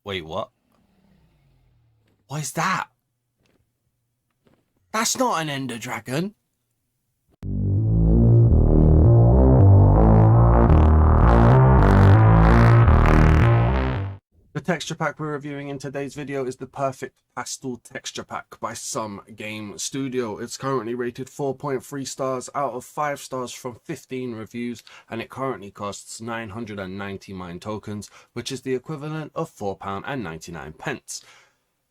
Wait, what? What is that? That's not an Ender Dragon. The texture pack we're reviewing in today's video is the Perfect Pastel Texture Pack by Some Game Studio. It's currently rated 4.3 stars out of 5 stars from 15 reviews, and it currently costs 990 mine tokens, which is the equivalent of £4.99.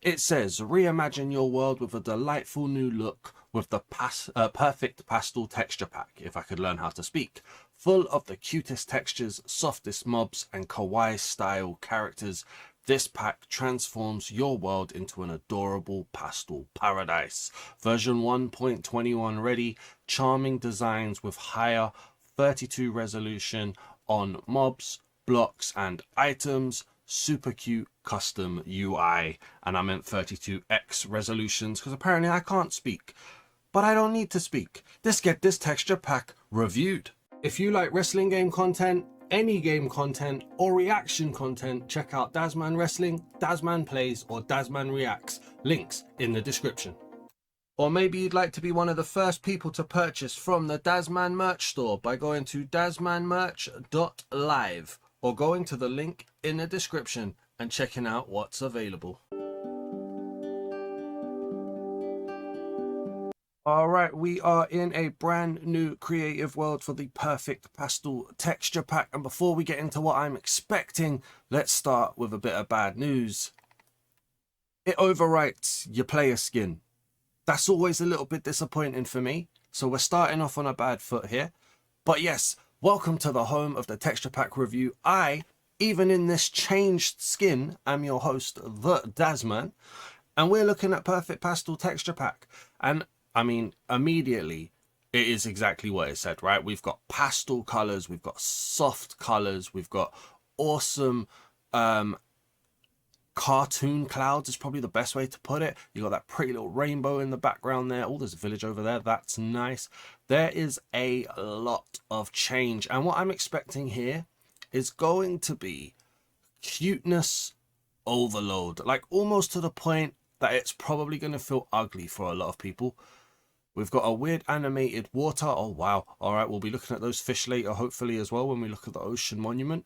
It says, reimagine your world with a delightful new look with the Perfect Pastel Texture Pack, if I could learn how to speak. Full of the cutest textures, softest mobs, and kawaii-style characters, this pack transforms your world into an adorable pastel paradise. Version 1.21 ready, charming designs with higher 32 resolution on mobs, blocks, and items. Super cute custom UI, and I meant 32x resolutions because apparently I can't speak, but I don't need to speak. Let's get this texture pack reviewed. If you like wrestling game content, any game content, or reaction content, check out Dazman Wrestling, Dazman Plays, or Dazman Reacts. Links in the description. Or maybe you'd like to be one of the first people to purchase from the Dazman merch store by going to dazmanmerch.live or going to the link in the description and checking out what's available. All right, we are in a brand new creative world for the Perfect Pastel Texture Pack. And before we get into what I'm expecting, let's start with a bit of bad news. It overwrites your player skin. That's always a little bit disappointing for me. So we're starting off on a bad foot here. But yes, welcome to the home of the texture pack review. Even in this changed skin, am your host, the Dazman. And we're looking at Perfect Pastel Texture Pack. And I mean, immediately, it is exactly what it said, right? We've got pastel colors, we've got soft colors, we've got awesome cartoon clouds is probably the best way to put it. You got that pretty little rainbow in the background there. Oh, there's a village over there. That's nice. There is a lot of change. And what I'm expecting here is going to be cuteness overload. Like almost to the point that it's probably going to feel ugly for a lot of people. We've got a weird animated water. Oh, wow. All right, we'll be looking at those fish later, hopefully, as well, when we look at the ocean monument.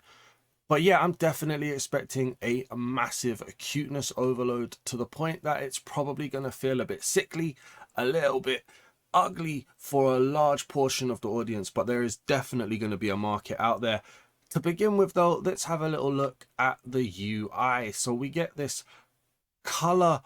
But yeah, I'm definitely expecting a massive cuteness overload to the point that it's probably going to feel a bit sickly, a little bit ugly for a large portion of the audience. But there is definitely going to be a market out there. To begin with, though, let's have a little look at the UI. So we get this color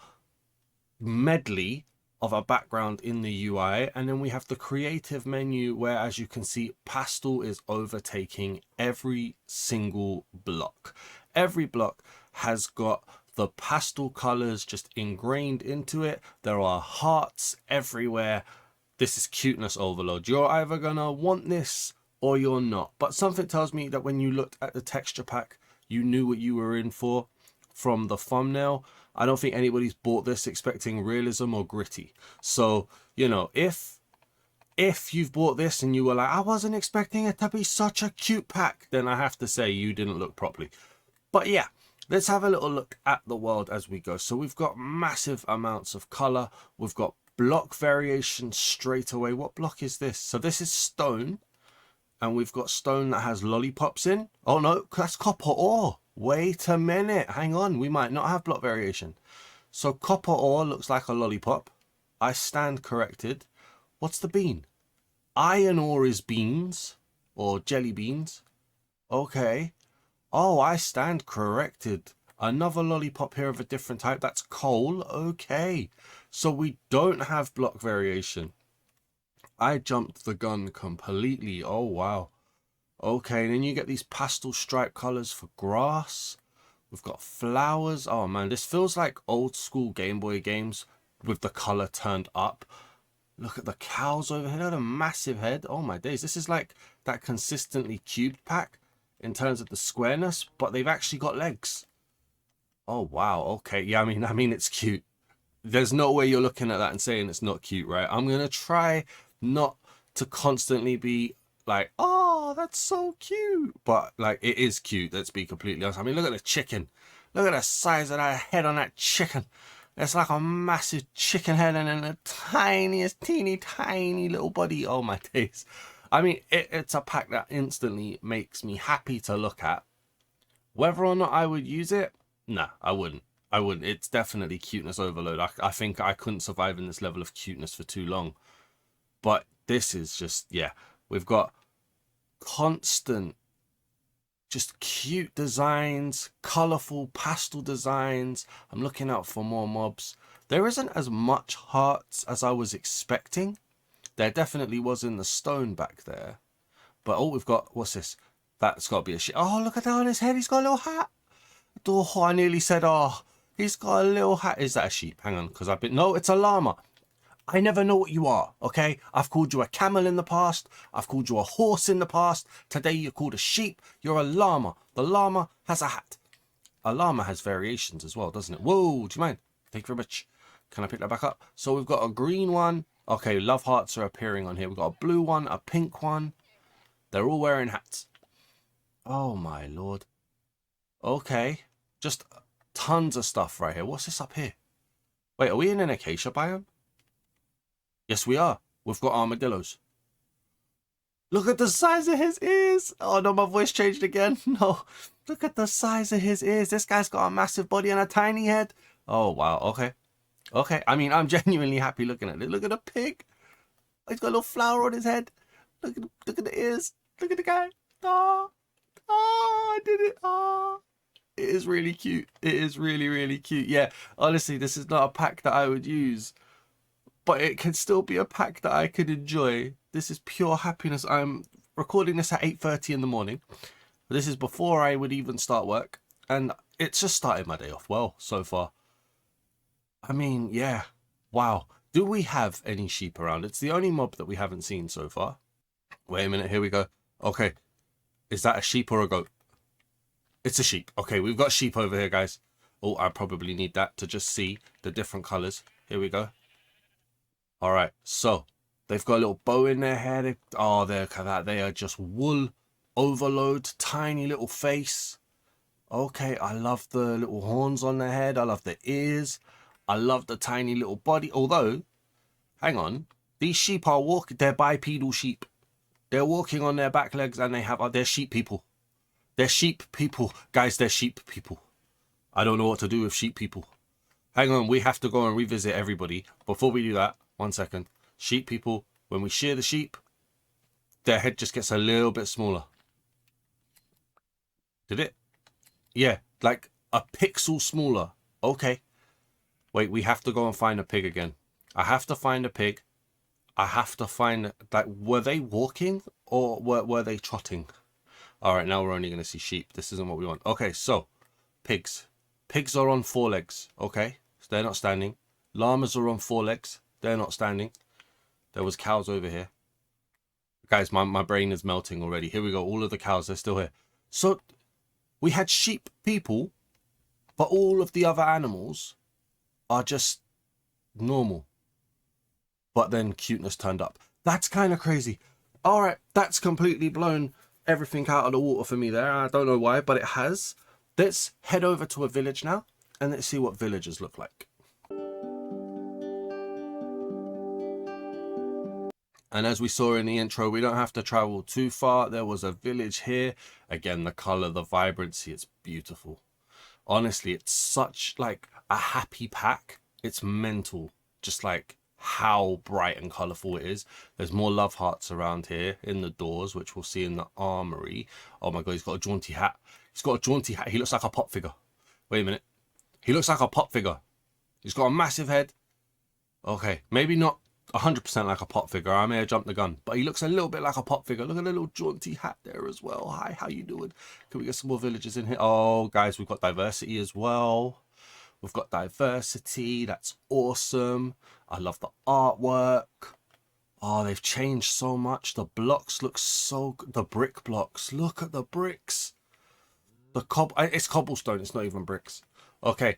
medley of a background in the UI, and then we have the creative menu where, as you can see, pastel is overtaking every single block. Every block has got the pastel colors just ingrained into it. There are hearts everywhere. This is cuteness overload. You're either gonna want this or you're not, but something tells me that when you looked at the texture pack, you knew what you were in for from the thumbnail. I don't think anybody's bought this expecting realism or gritty. So, you know, if you've bought this and you were like, I wasn't expecting it to be such a cute pack, then I have to say you didn't look properly. But yeah, let's have a little look at the world as we go. So we've got massive amounts of color. We've got block variation straight away. What block is this? So this is stone, and we've got stone that has lollipops in. Oh no, that's copper ore. Wait a minute, hang on, we might not have block variation. So copper ore looks like a lollipop. I stand corrected. What's the bean? Iron ore is beans, or jelly beans. Okay. Oh, I stand corrected. Another lollipop here of a different type. That's coal. Okay. So we don't have block variation. I jumped the gun completely. Oh, wow. Okay, and then you get these pastel stripe colors for grass. We've got flowers. Oh man, this feels like old school Game Boy games with the color turned up. Look at the cows over here. They're a massive head. Oh my days. This is like that consistently cubed pack in terms of the squareness, but they've actually got legs. Oh wow. Okay. Yeah, I mean it's cute. There's no way you're looking at that and saying it's not cute, right? I'm going to try not to constantly be like, oh, that's so cute, but like it is cute. Let's be completely honest. I mean, look at the chicken. Look at the size of that head on that chicken. It's like a massive chicken head and then the tiniest, teeny, tiny little body. Oh my days. I mean, it's a pack that instantly makes me happy to look at. Whether or not I would use it, nah, I wouldn't. I wouldn't. It's definitely cuteness overload. I think I couldn't survive in this level of cuteness for too long. But this is just, yeah, we've got constant, just cute designs, colorful pastel designs. I'm looking out for more mobs. There isn't as much hearts as I was expecting. There definitely was in the stone back there. But oh, we've got, what's this? That's got to be a sheep. Oh, look at that on his head. He's got a little hat. Oh, I nearly said, oh, he's got a little hat. Is that a sheep? Hang on, because I've been, no, it's a llama. I never know what you are, okay? I've called you a camel in the past. I've called you a horse in the past. Today you're called a sheep. You're a llama. The llama has a hat. A llama has variations as well, doesn't it? Whoa, do you mind? Thank you very much. Can I pick that back up? So we've got a green one. Okay, love hearts are appearing on here. We've got a blue one, a pink one. They're all wearing hats. Oh my lord. Okay. Just tons of stuff right here. What's this up here? Wait, are we in an acacia biome? Yes, we are. We've got armadillos. Look at the size of his ears. Oh, no, my voice changed again. No. Look at the size of his ears. This guy's got a massive body and a tiny head. Oh, wow. Okay. Okay. I mean, I'm genuinely happy looking at it. Look at the pig. He's got a little flower on his head. Look at the ears. Look at the guy. Oh, oh, I did it. Oh. It is really cute. It is really, really cute. Yeah, honestly, this is not a pack that I would use, but it can still be a pack that I could enjoy. This is pure happiness. I'm recording this at 8:30 in the morning. This is before I would even start work, and it's just started my day off well so far. I mean, yeah, wow. Do we have any sheep around? It's the only mob that we haven't seen so far. Wait a minute, here we go. Okay, is that a sheep or a goat? It's a sheep. Okay, we've got sheep over here, guys. Oh, I probably need that to just see the different colors. Here we go. All right, so they've got a little bow in their head. Oh, they are just wool overload, tiny little face. Okay, I love the little horns on their head. I love the ears. I love the tiny little body. Although, hang on, these sheep are walking. They're bipedal sheep. They're walking on their back legs, and they're sheep people. They're sheep people. Guys, they're sheep people. I don't know what to do with sheep people. Hang on, we have to go and revisit everybody. Before we do that, 1 second. Sheep people, when we shear the sheep, their head just gets a little bit smaller. Did it? Yeah, like a pixel smaller. Okay. Wait, we have to go and find a pig again. I have to find a pig. I have to find, like, were they walking or were they trotting? All right, now we're only going to see sheep. This isn't what we want. Okay, so pigs. Pigs are on 4 legs. Okay, so they're not standing. Llamas are on 4 legs. They're not standing. There was cows over here. Guys, my brain is melting already. Here we go. All of the cows, they're still here. So we had sheep people, but all of the other animals are just normal. But then cuteness turned up. That's kind of crazy. All right, that's completely blown everything out of the water for me there. I don't know why, but it has. Let's head over to a village now and let's see what villagers look like. And as we saw in the intro, we don't have to travel too far. There was a village here. Again, the color, the vibrancy, it's beautiful. Honestly, it's such like a happy pack. It's mental, just like how bright and colorful it is. There's more love hearts around here in the doors, which we'll see in the armory. Oh my god, he's got a jaunty hat. He's got a jaunty hat. He looks like a pop figure. Wait a minute. He looks like a pop figure. He's got a massive head. Okay, maybe not 100% like a pop figure. I may have jumped the gun, but he looks a little bit like a pop figure. Look at the little jaunty hat there as well. Hi, how you doing? Can we get some more villagers in here? Oh, guys, we've got diversity as well. We've got diversity. That's awesome. I love the artwork. Oh, they've changed so much. The blocks look so good. The brick blocks. Look at the bricks. It's cobblestone. It's not even bricks. Okay.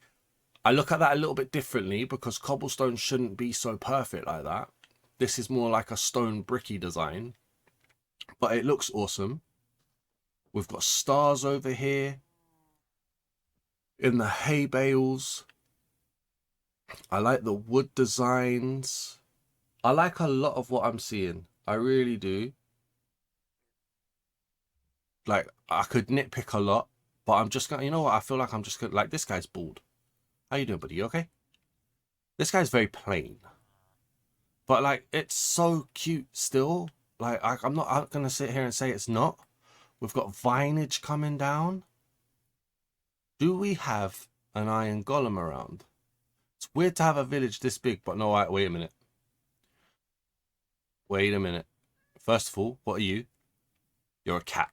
I look at that a little bit differently because cobblestone shouldn't be so perfect like that. This is more like a stone bricky design. But it looks awesome. We've got stars over here. in the hay bales. I like the wood designs. I like a lot of what I'm seeing. I really do. Like, I could nitpick a lot, but I'm just gonna, you know what? I feel like I'm just gonna, like, this guy's bald. How you doing, buddy? You okay? This guy's very plain, but like, it's so cute still. Like, I'm not gonna sit here and say it's not. We've got vinage coming down. Do we have an iron golem around? It's weird to have a village this big, but no, wait a minute. Wait a minute. First of all, what are you? You're a cat.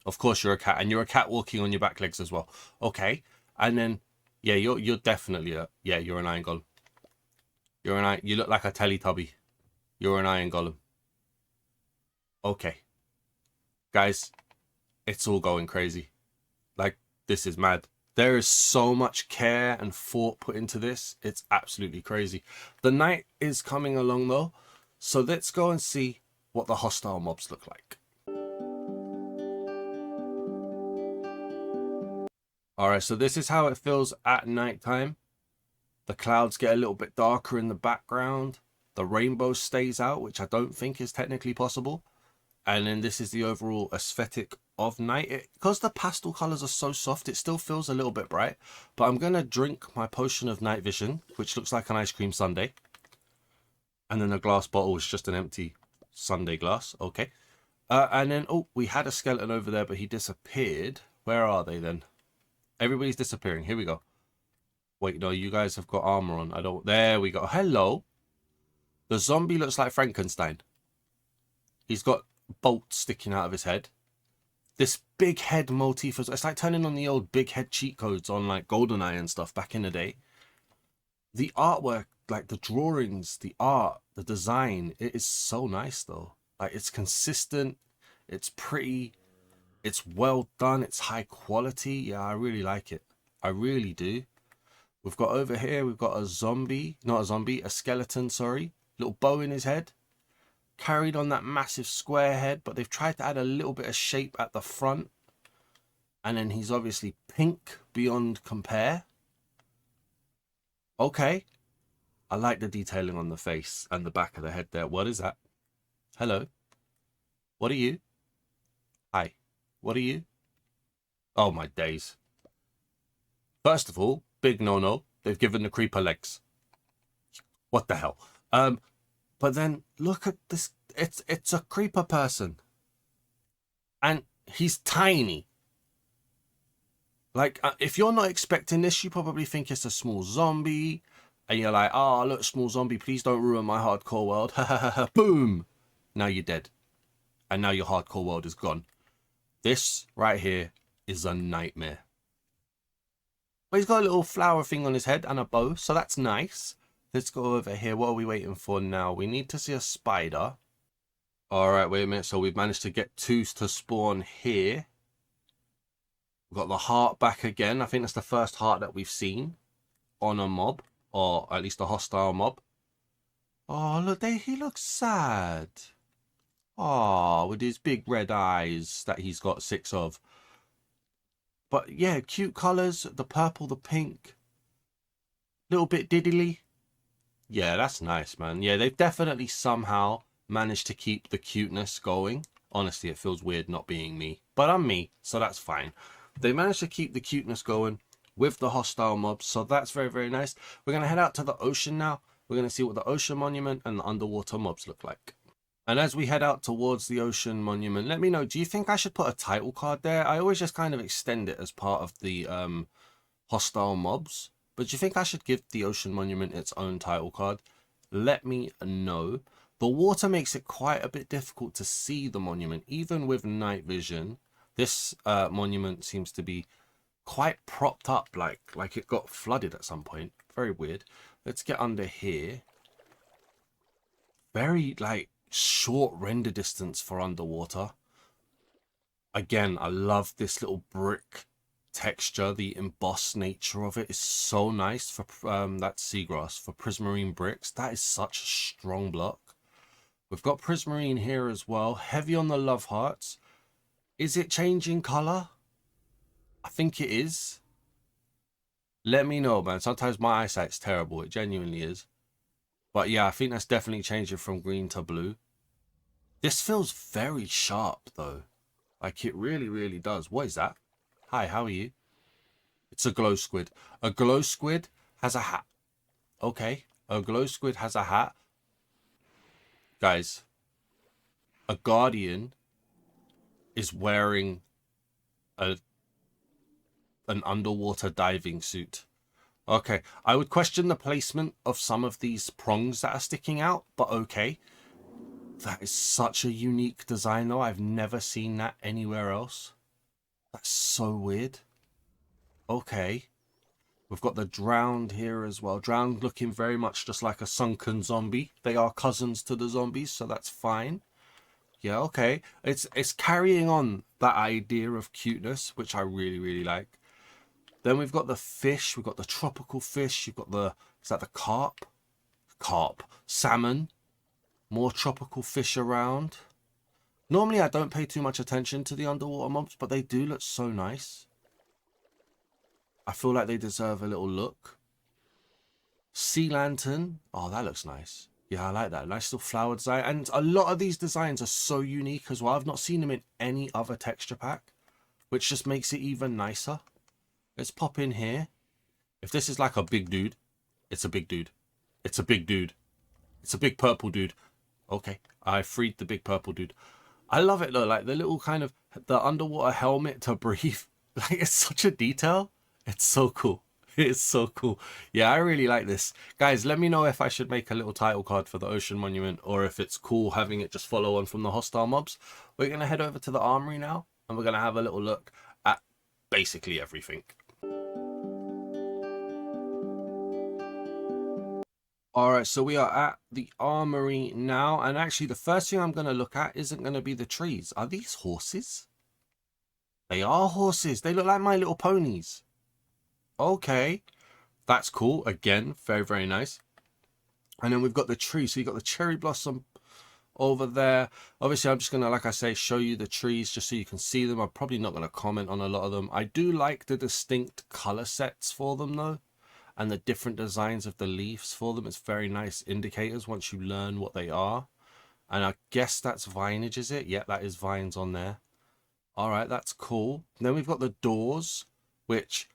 Of course you're a cat, and you're a cat walking on your back legs as well. Okay. And then, yeah, you're definitely you're an iron golem. You look like a Teletubby. You're an iron golem. Okay. Guys, it's all going crazy. Like, this is mad. There is so much care and thought put into this. It's absolutely crazy. The night is coming along though. So let's go and see what the hostile mobs look like. Alright, so this is how it feels at nighttime. The clouds get a little bit darker in the background. The rainbow stays out, which I don't think is technically possible. And then this is the overall aesthetic of night. Because the pastel colors are so soft, it still feels a little bit bright. But I'm going to drink my potion of night vision, which looks like an ice cream sundae. And then the glass bottle is just an empty sundae glass. Okay. And then, oh, we had a skeleton over there, but he disappeared. Where are they then? Everybody's disappearing. Here we go. Wait, no, you guys have got armor on. I don't. There we go. Hello. The zombie looks like Frankenstein. He's got bolts sticking out of his head. This big head motif, it's like turning on the old big head cheat codes on like GoldenEye and stuff back in the day. The artwork, like the drawings, the art, the design, it is so nice though. Like, it's consistent, it's pretty, it's well done, it's high quality. Yeah, I really like it. I really do. We've got over here, we've got a zombie, not a zombie, a skeleton, sorry. Little bow in his head. Carried on that massive square head, but they've tried to add a little bit of shape at the front. And then he's obviously pink beyond compare. Okay. I like the detailing on the face and the back of the head there. What is that? Hello. What are you? Hi. What are you? Oh, my days. First of all, big no-no. They've given the creeper legs. What the hell? But then look at this. It's a creeper person. And he's tiny. Like, if you're not expecting this, you probably think it's a small zombie. And you're like, oh, look, small zombie, please don't ruin my hardcore world. Boom. Now you're dead. And now your hardcore world is gone. This right here is a nightmare. But he's got a little flower thing on his head and a bow, so that's nice. Let's go over here. What are we waiting for now? We need to see a spider. All right, wait a minute. So we've managed to get two to spawn here. We've got the heart back again. I think that's the first heart that we've seen on a mob, or at least a hostile mob. Oh, look, he looks sad. Oh, with his big red eyes that he's got 6 of. But yeah, cute colors. The purple, the pink. Little bit diddly. Yeah, that's nice, man. Yeah, they've definitely somehow managed to keep the cuteness going. Honestly, it feels weird not being me. But I'm me, so that's fine. They managed to keep the cuteness going with the hostile mobs, so that's very, very nice. We're going to head out to the ocean now. We're going to see what the ocean monument and the underwater mobs look like. And as we head out towards the ocean monument, let me know, do you think I should put a title card there? I always just kind of extend it as part of the hostile mobs. But do you think I should give the ocean monument its own title card? Let me know. The water makes it quite a bit difficult to see the monument, even with night vision. This monument seems to be quite propped up, like it got flooded at some point. Very weird. Let's get under here. Very, like, short render distance for underwater. Again, I love this little brick texture. The embossed nature of it is so nice for that seagrass, for prismarine bricks. That is such a strong block. We've got prismarine here as well. Heavy on the love hearts. Is it changing color? I think it is. Let me know, man. Sometimes my eyesight's terrible. It genuinely is. But yeah, I think that's definitely changing from green to blue. This feels very sharp, though. Like, it really, really does. What is that? Hi, how are you? It's a glow squid. A glow squid has a hat. Okay. A glow squid has a hat. Guys, a guardian is wearing a an underwater diving suit. Okay, I would question the placement of some of these prongs that are sticking out, but okay. That is such a unique design, though. I've never seen that anywhere else. That's so weird. Okay. We've got the drowned here as well. Drowned looking very much just like a sunken zombie. They are cousins to the zombies, so that's fine. Yeah, okay. It's carrying on that idea of cuteness, which I really, really like. Then we've got the fish. We've got the tropical fish. You've got the, is that the carp? Carp. Salmon. More tropical fish around. Normally I don't pay too much attention to the underwater mobs, but they do look so nice. I feel like they deserve a little look. Sea lantern. Oh, that looks nice. Yeah, I like that. Nice little flower design. And a lot of these designs are so unique as well. I've not seen them in any other texture pack, which just makes it even nicer. Let's pop in here. If this is like a big dude, it's a big dude. It's a big dude. It's a big purple dude. Okay, I freed the big purple dude. I love it though, like the little kind of the underwater helmet to breathe. Like, it's such a detail. It's so cool. It's so cool. Yeah, I really like this. Guys, let me know if I should make a little title card for the ocean monument, or if it's cool having it just follow on from the hostile mobs. We're going to head over to the armory now, and we're going to have a little look at basically everything. All right, so we are at the armory now, and actually the first thing I'm going to look at isn't going to be the trees. Are these horses? They are horses. They look like My Little Ponies. Okay, that's cool. Again, very, very nice. And then we've got the tree. So you've got the cherry blossom over there. Obviously, I'm just going to, like I say, show you the trees just so you can see them. I'm probably not going to comment on a lot of them. I do like the distinct color sets for them, though, and the different designs of the leaves for them. It's very nice indicators once you learn what they are. And I guess that's vinage, is it? Yeah, that is vines on there. All right, that's cool. And then we've got the doors, which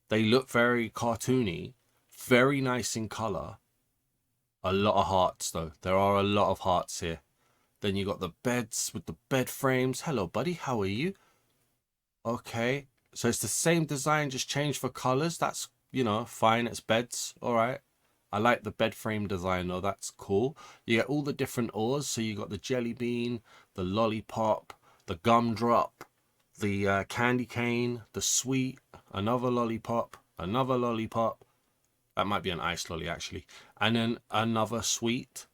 they look very cartoony, very nice in color. A lot of hearts, though. There are a lot of hearts here. Then you got the beds with the bed frames. Hello, buddy. How are you? Okay. So it's the same design, just changed for colors. That's, you know, fine. It's beds. All right. I like the bed frame design, though. That's cool. You get all the different ores. So you got the jelly bean, the lollipop, the gumdrop, the candy cane, the sweet, another lollipop, another lollipop. That might be an ice lolly, actually. And then another sweet.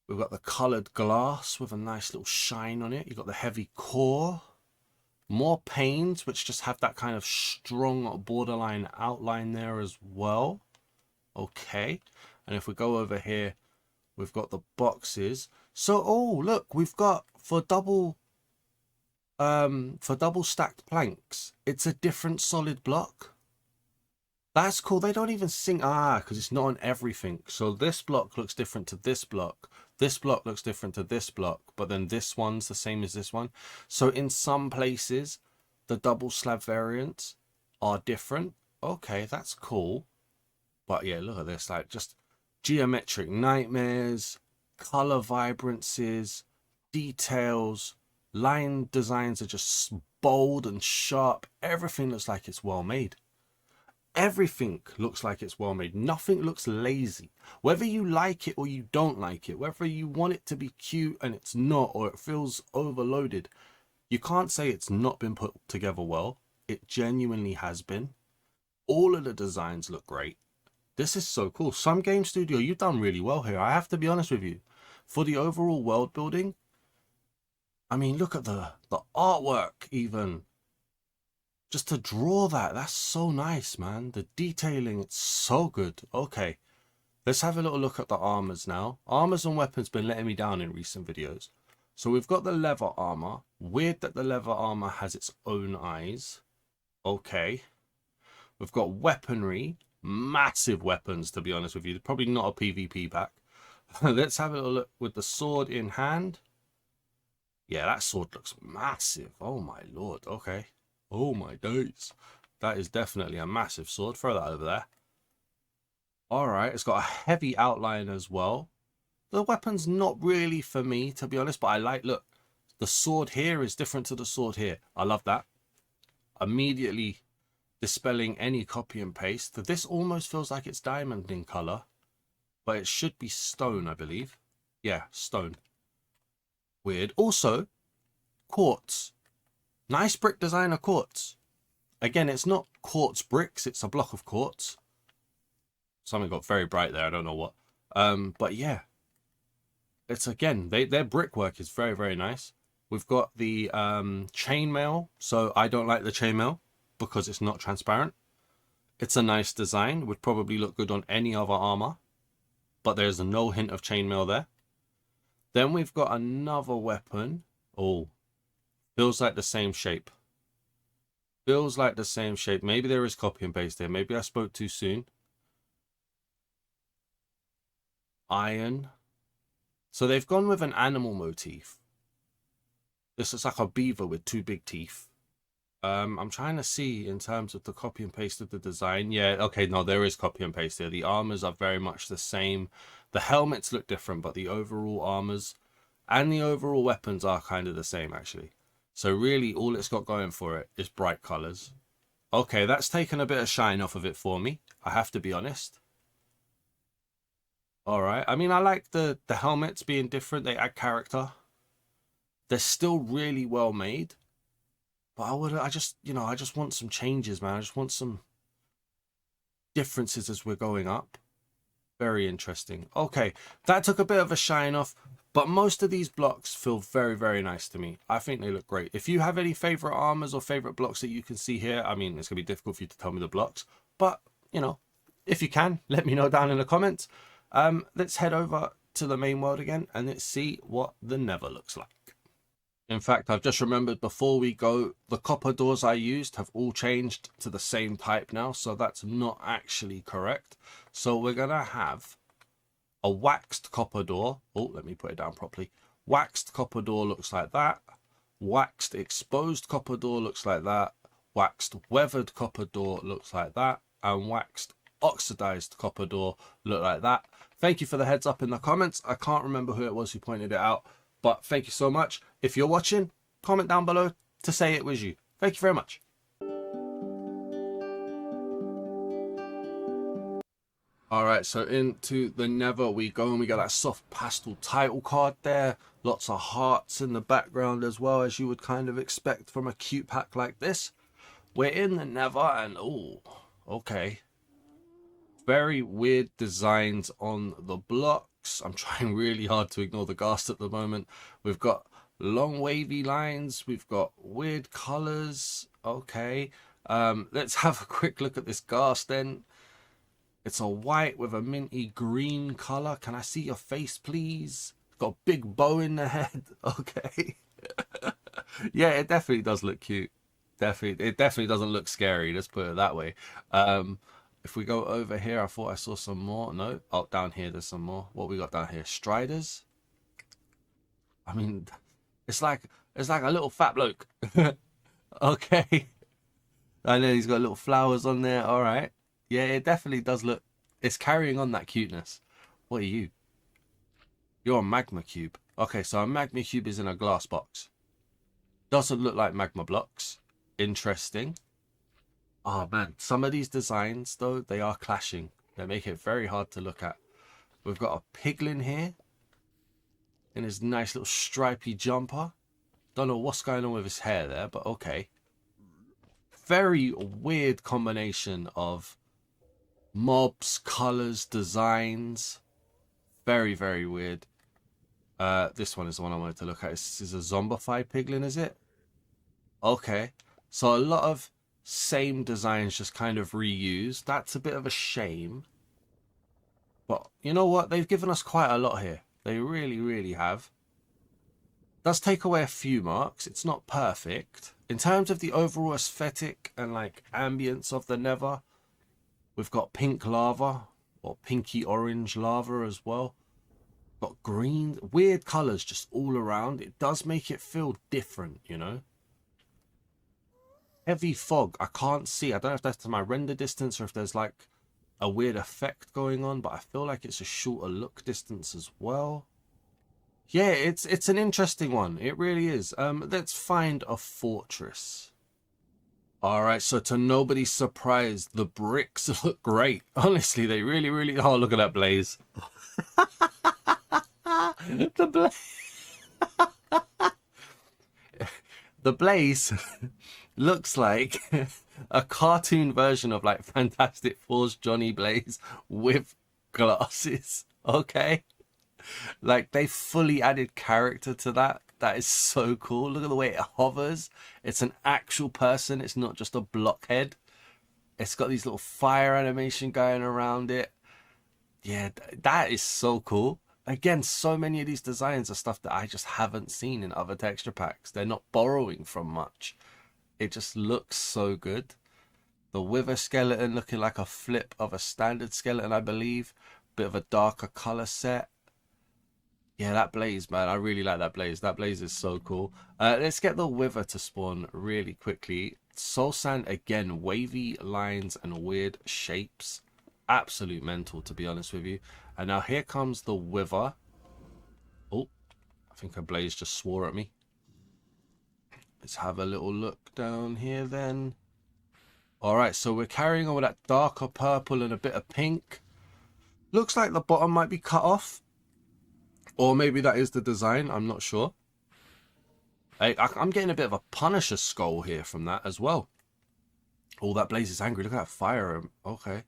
We've got the coloured glass with a nice little shine on it. You've got the heavy core. More panes, which just have that kind of strong borderline outline there as well. Okay. And if we go over here, we've got the boxes. So, oh, look, we've got for double stacked planks, it's a different solid block. That's cool. They don't even sync. Because it's not on everything. So this block looks different to this block. This block looks different to this block. But then this one's the same as this one. So in some places, the double slab variants are different. Okay, that's cool. But yeah, look at this. Like, just geometric nightmares, color vibrancies, details, line designs are just bold and sharp. Everything looks like it's well made. Everything looks like it's well made. Nothing looks lazy. Whether you like it or you don't like it, whether you want it to be cute and it's not, or it feels overloaded, you can't say it's not been put together well. It genuinely has been. All of the designs look great. This is so cool. Some Game Studio, you've done really well here. I have to be honest with you. For the overall world building, I mean, look at the artwork even. Just to draw that, that's so nice, man. The detailing, it's so good. Okay, let's have a little look at the armors now. Armors and weapons been letting me down in recent videos. So we've got the leather armor. Weird that the leather armor has its own eyes. Okay. We've got weaponry, massive weapons, to be honest with you. Probably not a PvP pack. Let's have a little look with the sword in hand. Yeah, that sword looks massive. Oh my lord. Okay. Oh my days. That is definitely a massive sword. Throw that over there. All right. It's got a heavy outline as well. The weapon's not really for me, to be honest, but I like, look, the sword here is different to the sword here. I love that. Immediately dispelling any copy and paste. This almost feels like it's diamond in color, but it should be stone, I believe. Yeah, stone. Weird. Also, quartz. Nice brick design of quartz. Again, it's not quartz bricks, it's a block of quartz. Something got very bright there, I don't know what. But yeah, it's, again, their brickwork is very, very nice. We've got the chainmail. So I don't like the chainmail because it's not transparent. It's a nice design. Would probably look good on any other armor, but there's no hint of chainmail there. Then we've got another weapon. Oh, feels like the same shape. Feels like the same shape. Maybe there is copy and paste there. Maybe I spoke too soon. Iron. So they've gone with an animal motif. This is like a beaver with two big teeth. I'm trying to see in terms of the copy and paste of the design. Yeah, okay, no, there is copy and paste here. The armors are very much the same. The helmets look different, but the overall armors and the overall weapons are kind of the same, actually. So really, all it's got going for it is bright colors. Okay, that's taken a bit of shine off of it for me, I have to be honest. All right, I mean, I like the helmets being different. They add character. They're still really well made. But I just, you know, I just want some changes, man. I just want some differences as we're going up. Very interesting. Okay, that took a bit of a shine off, but most of these blocks feel very, very nice to me. I think they look great. If you have any favorite armors or favorite blocks that you can see here, I mean, it's going to be difficult for you to tell me the blocks, but, you know, if you can, let me know down in the comments. Let's head over to the main world again and let's see what the Nether looks like. In fact, I've just remembered before we go, the copper doors I used have all changed to the same type now, so that's not actually correct. So we're going to have a waxed copper door. Oh, let me put it down properly. Waxed copper door looks like that. Waxed exposed copper door looks like that. Waxed weathered copper door looks like that. And waxed oxidized copper door look like that. Thank you for the heads up in the comments. I can't remember who it was who pointed it out, but thank you so much. If you're watching, comment down below to say it was you. Thank you very much. All right, so into the Nether we go, and we got that soft pastel title card there. Lots of hearts in the background as well, as you would kind of expect from a cute pack like this. We're in the Nether, and oh, okay. Very weird designs on the blocks. I'm trying really hard to ignore the ghast at the moment. We've got long wavy lines. We've got weird colors. Okay. Let's have a quick look at this ghast then. It's a white with a minty green color. Can I see your face, please? Got a big bow in the head. Okay. Yeah, it definitely does look cute. Definitely, it definitely doesn't look scary. Let's put it that way. If we go over here, I thought I saw some more. No. Oh, down here, there's some more. What we got down here? Striders. I mean, it's like a little fat bloke. Okay. I know he's got little flowers on there. All right. Yeah, it definitely does look. It's carrying on that cuteness. What are you? You're a magma cube. Okay, so a magma cube is in a glass box. Doesn't look like magma blocks. Interesting. Oh man, some of these designs though, they are clashing. They make it very hard to look at. We've got a piglin here in his nice little stripy jumper. Don't know what's going on with his hair there, but okay. Very weird combination of mobs, colors, designs. Very, very weird. This one is the one I wanted to look at. This is a zombified piglin, is it? Okay. So a lot of same designs just kind of reused. That's a bit of a shame. But you know what? They've given us quite a lot here. They really, really have. Does take away a few marks. It's not perfect. In terms of the overall aesthetic and like ambience of the Nether, we've got pink lava or pinky orange lava as well. Got green, weird colors just all around. It does make it feel different, you know. Heavy fog. I can't see. I don't know if that's to my render distance or if there's like a weird effect going on, but I feel like it's a shorter look distance as well. Yeah, it's an interesting one. It really is. Let's find a fortress. All right, so to nobody's surprise, the bricks look great. Honestly, they really, really... Oh, look at that blaze. The blaze... The blaze looks like a cartoon version of like Fantastic Four's Johnny Blaze with glasses. Okay? Like they fully added character to that. That is so cool. Look at the way it hovers. It's an actual person. It's not just a blockhead. It's got these little fire animation going around it. Yeah, that is so cool. Again, so many of these designs are stuff that I just haven't seen in other texture packs. They're not borrowing from much. It just looks so good. The Wither skeleton looking like a flip of a standard skeleton, I believe. Bit of a darker color set. Yeah, that blaze, man. I really like that blaze. That blaze is so cool. Let's get the Wither to spawn really quickly. Soul Sand, again, wavy lines and weird shapes. Absolute mental, to be honest with you. And now here comes the Wither. Oh, I think a blaze just swore at me. Let's have a little look down here then. All right, so we're carrying on with that darker purple and a bit of pink. Looks like the bottom might be cut off. Or maybe that is the design. I'm not sure. I'm getting a bit of a Punisher skull here from that as well. Oh, that blaze is angry. Look at that fire. Okay.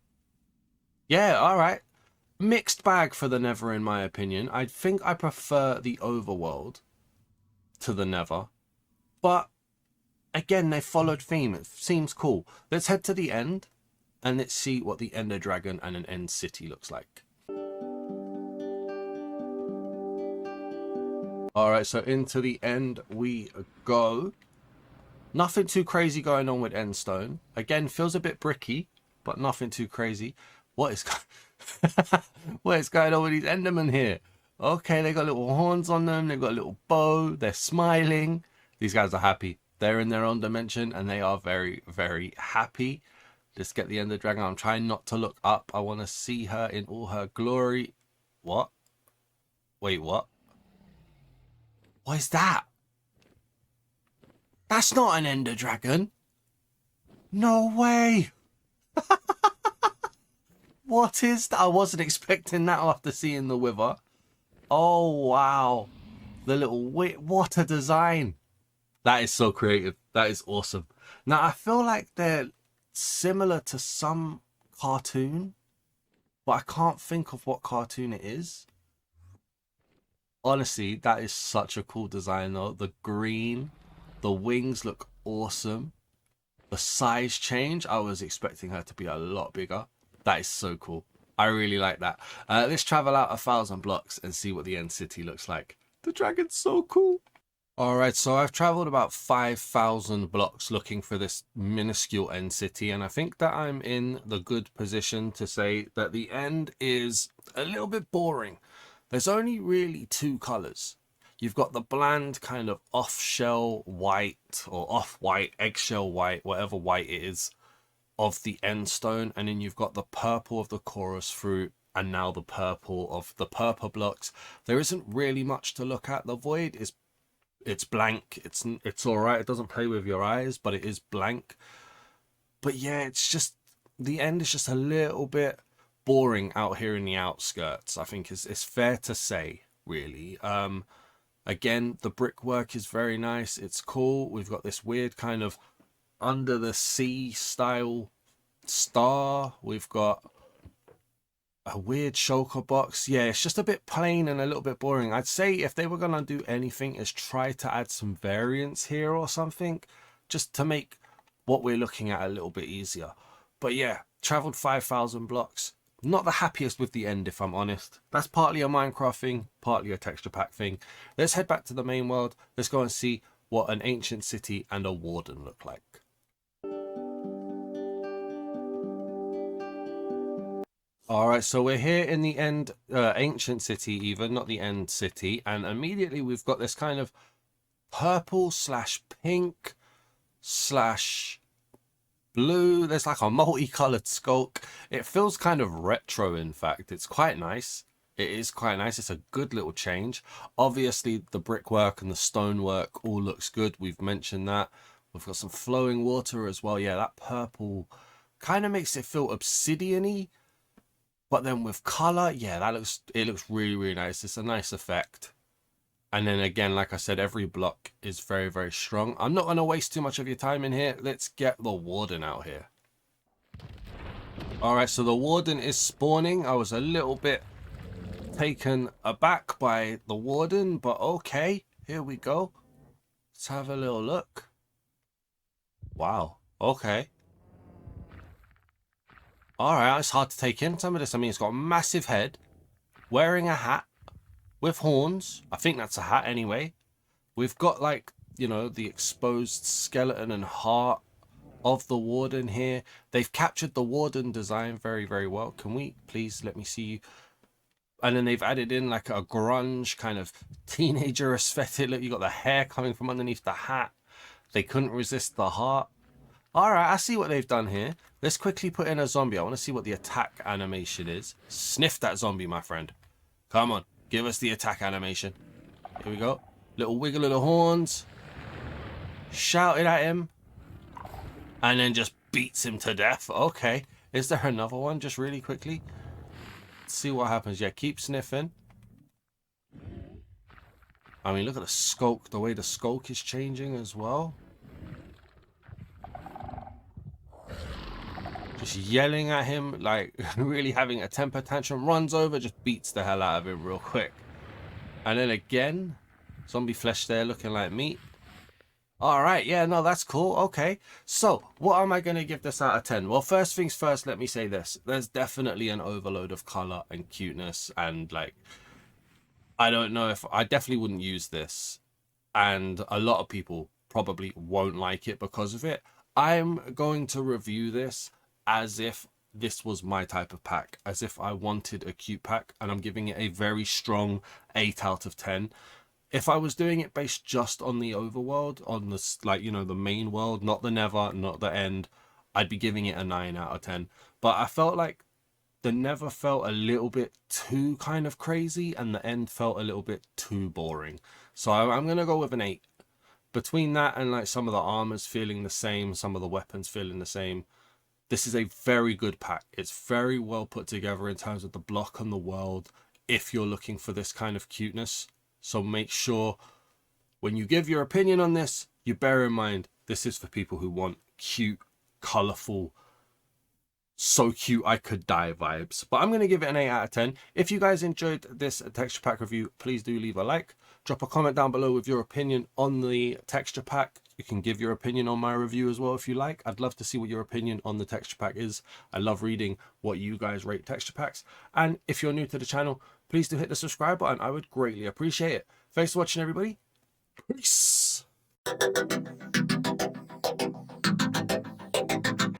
Yeah, all right. Mixed bag for the Nether, in my opinion. I think I prefer the overworld to the Nether. But, again, they followed theme. It seems cool. Let's head to the end. And let's see what the Ender Dragon and an End City looks like. Alright, so into the end we go. Nothing too crazy going on with Endstone. Again, feels a bit bricky, but nothing too crazy. What is what is going on with these Endermen here? Okay, they got little horns on them. They've got a little bow. They're smiling. These guys are happy. They're in their own dimension, and they are very, very happy. Let's get the Ender Dragon. I'm trying not to look up. I want to see her in all her glory. What? Wait, what? What is that? That's not an Ender Dragon. No way. What is that? I wasn't expecting that after seeing the Wither. Oh, wow. The little... What a design. That is so creative. That is awesome. Now, I feel like they're similar to some cartoon, but I can't think of what cartoon it is. Honestly, that is such a cool design though. The green, the wings look awesome. The size change, I was expecting her to be a lot bigger. That is so cool. I really like that. Let's travel out 1,000 blocks and see what the End City looks like. The dragon's so cool. Alright, so I've traveled about 5,000 blocks looking for this minuscule End City, and I think that I'm in the good position to say that the end is a little bit boring. There's only really two colors. You've got the bland kind of off-shell white or off-white, eggshell white, whatever white it is, of the end stone. And then you've got the purple of the chorus fruit and now the purple of the purple blocks. There isn't really much to look at. The void is, it's blank. It's all right. It doesn't play with your eyes, but it is blank. But yeah, it's just, the end is just a little bit boring out here in the outskirts, I think it's fair to say, really. Again, the brickwork is very nice. It's cool. We've got this weird kind of under the sea style star. We've got a weird shulker box. Yeah, it's just a bit plain and a little bit boring. I'd say if they were gonna do anything is try to add some variance here or something, just to make what we're looking at a little bit easier. But yeah, traveled 5,000 blocks. not the happiest with the end, if I'm honest. That's partly a Minecraft thing, partly a texture pack thing. Let's head back to the main world. Let's go and see what an ancient city and a warden look like. All right, so we're here in the end, ancient city even, not the end city. And immediately we've got this kind of purple slash pink slash blue. There's like a multicolored skulk. It feels kind of retro, in fact. It's quite nice. It is quite nice. It's a good little change. Obviously, the brickwork and the stonework all looks good. We've mentioned that. We've got some flowing water as well. Yeah, that purple kind of makes it feel obsidian-y. But then with color, yeah, it looks really, really nice. It's a nice effect. And then again, like I said, every block is very, very strong. I'm not going to waste too much of your time in here. Let's get the warden out here. All right, so the warden is spawning. I was a little bit taken aback by the warden, but okay, here we go. Let's have a little look. Wow, okay. All right, it's hard to take in some of this. I mean, it's got a massive head, wearing a hat with horns. I think that's a hat anyway. We've got, like, you know, the exposed skeleton and heart of the warden here. They've captured the warden design very, very well. Can we please let me see you? And then they've added in like a grunge kind of teenager aesthetic. Look, you got the hair coming from underneath the hat. They couldn't resist the heart. All right, I see what they've done here. Let's quickly put in a zombie. I want to see what the attack animation is. Sniff that zombie, my friend. Come on, give us the attack animation. Here we go. Little wiggle of the horns. Shouted at him. And then just beats him to death. Okay. Is there another one? Just really quickly. Let's see what happens. Yeah, keep sniffing. I mean, look at the skulk. The way the skulk is changing as well. Just yelling at him, like really having a temper tantrum. Runs over, just beats the hell out of him real quick. And then again, zombie flesh there looking like meat. All right, yeah, no, that's cool. Okay, so what am I going to give this out of 10? Well, first things first, let me say this. There's definitely an overload of color and cuteness, and like, I don't know if I definitely wouldn't use this, and a lot of people probably won't like it because of it. I'm going to review this as if this was my type of pack, as if I wanted a cute pack, and I'm giving it a very strong 8 out of 10. If I was doing it based just on the overworld, on the, like, you know, the main world, not the Nether, not the end, I'd be giving it a 9 out of 10. But I felt like the Nether felt a little bit too kind of crazy, and the end felt a little bit too boring. So I'm going to go with an 8. Between that and like some of the armors feeling the same, some of the weapons feeling the same, this is a very good pack. It's very well put together in terms of the block and the world if you're looking for this kind of cuteness. So make sure when you give your opinion on this, you bear in mind this is for people who want cute, colorful, so cute I could die vibes. But I'm going to give it an 8 out of 10. If you guys enjoyed this texture pack review, please do leave a like. Drop a comment down below with your opinion on the texture pack. You can give your opinion on my review as well if you like. I'd love to see what your opinion on the texture pack is. I love reading what you guys rate texture packs. And if you're new to the channel, please do hit the subscribe button. I would greatly appreciate it. Thanks for watching, everybody. Peace.